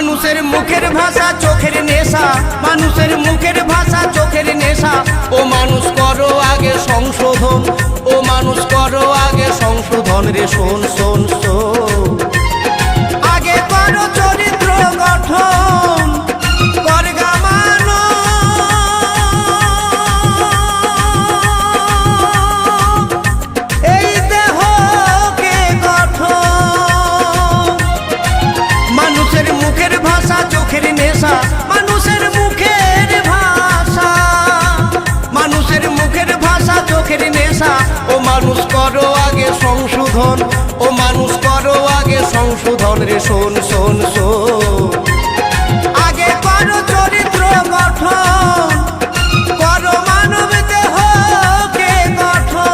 মানুষের মুখের ভাষা চোখের নেশা, মানুষের মুখের ভাষা চোখের নেশা। ও মানুষ করো আগে সংশোধন, ও মানুষ করো আগে সংশোধন রে শোন শোন শোন। আগে করো চরিত্র গঠন, করগা মানো এই দেহকে গঠন। মানুষের মুখের ভাষা চোখের নেশা, মানুষের মুখের ভাষা, মানুষের মুখের ভাষা চোখের নেশা। ও মানুষ করো আগে সংশোধন, ও মানুষ করো আগে সংশোধন রে শোন শোন শোন। আগে করো চরিত্র গঠন, করো মানব দেহকে গঠন।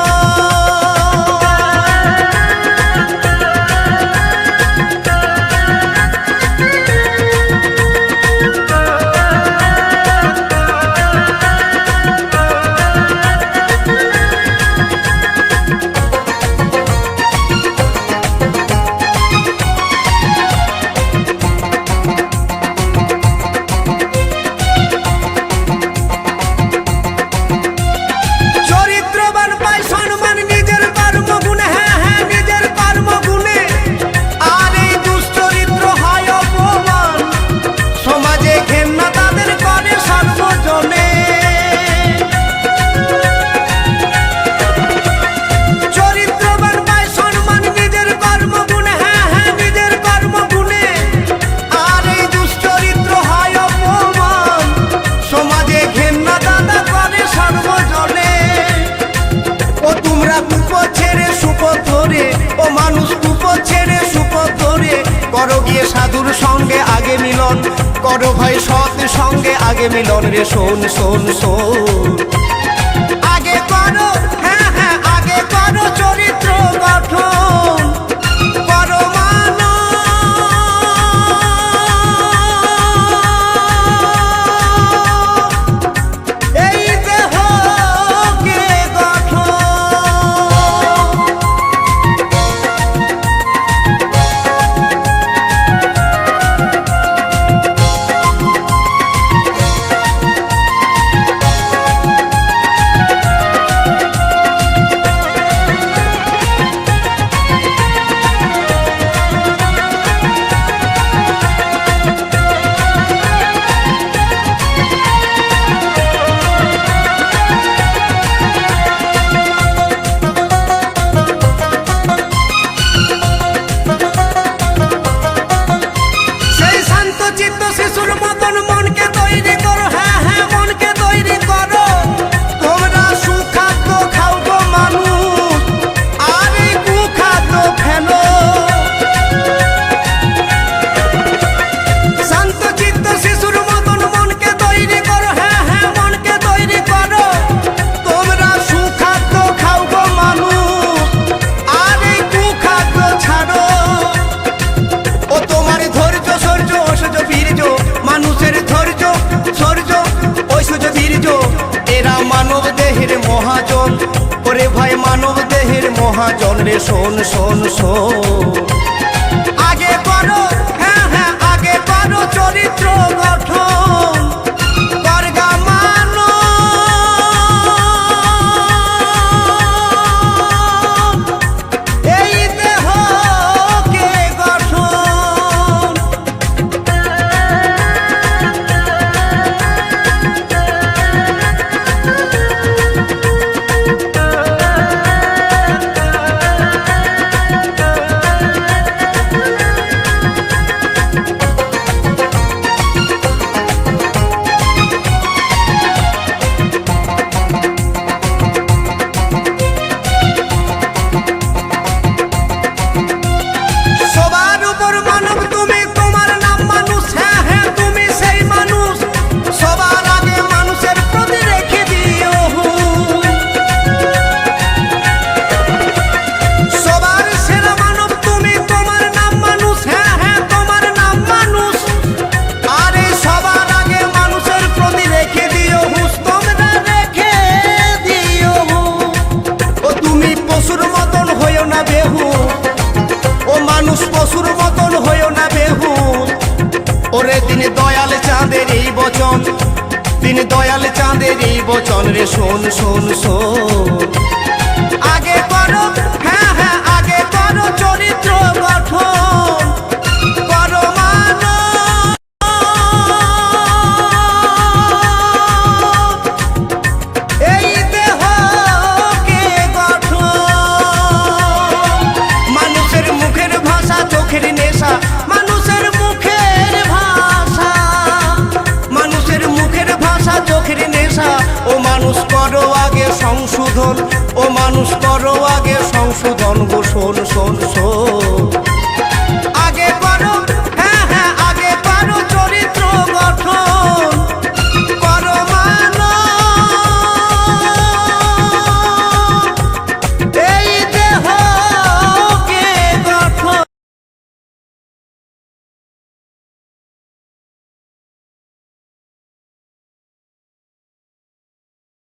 করো গিয়ে সাধুর সঙ্গে আগে মিলন, করো ভাই সৎ সঙ্গে আগে মিলন রে শোন শোন শোন। আগে করো হ্যাঁ হ্যাঁ আগে করো চরিত্র গঠন, করো মানো এই দেহকে গঠন। ওরে ভাই মানব দেহের মহাজন রে শোন শোন শোন। আগে করো হ্যাঁ হ্যাঁ আগে করো চরিত্র গঠন, করগা মানো এই দেহকে গঠন। ওরে তিনি দয়াল চাঁদের এই বচন, তিনি দয়াল চাঁদের এই বচন রে শোন শোন শোন। আগে করো, হ্যাঁ হ্যাঁ আগে করো চরিত্র গঠন, করো মানব এই দেহকে গঠন। মানুষের মুখের ভাষা চোখের নেশা, মানুষের মুখের ভাষা, মানুষের মুখের ভাষা চোখের নেশা। ও মানুষ করো আগে সংশোধন, ও মানুষ করো আগে সংশোধন গো শোন শোন শোন।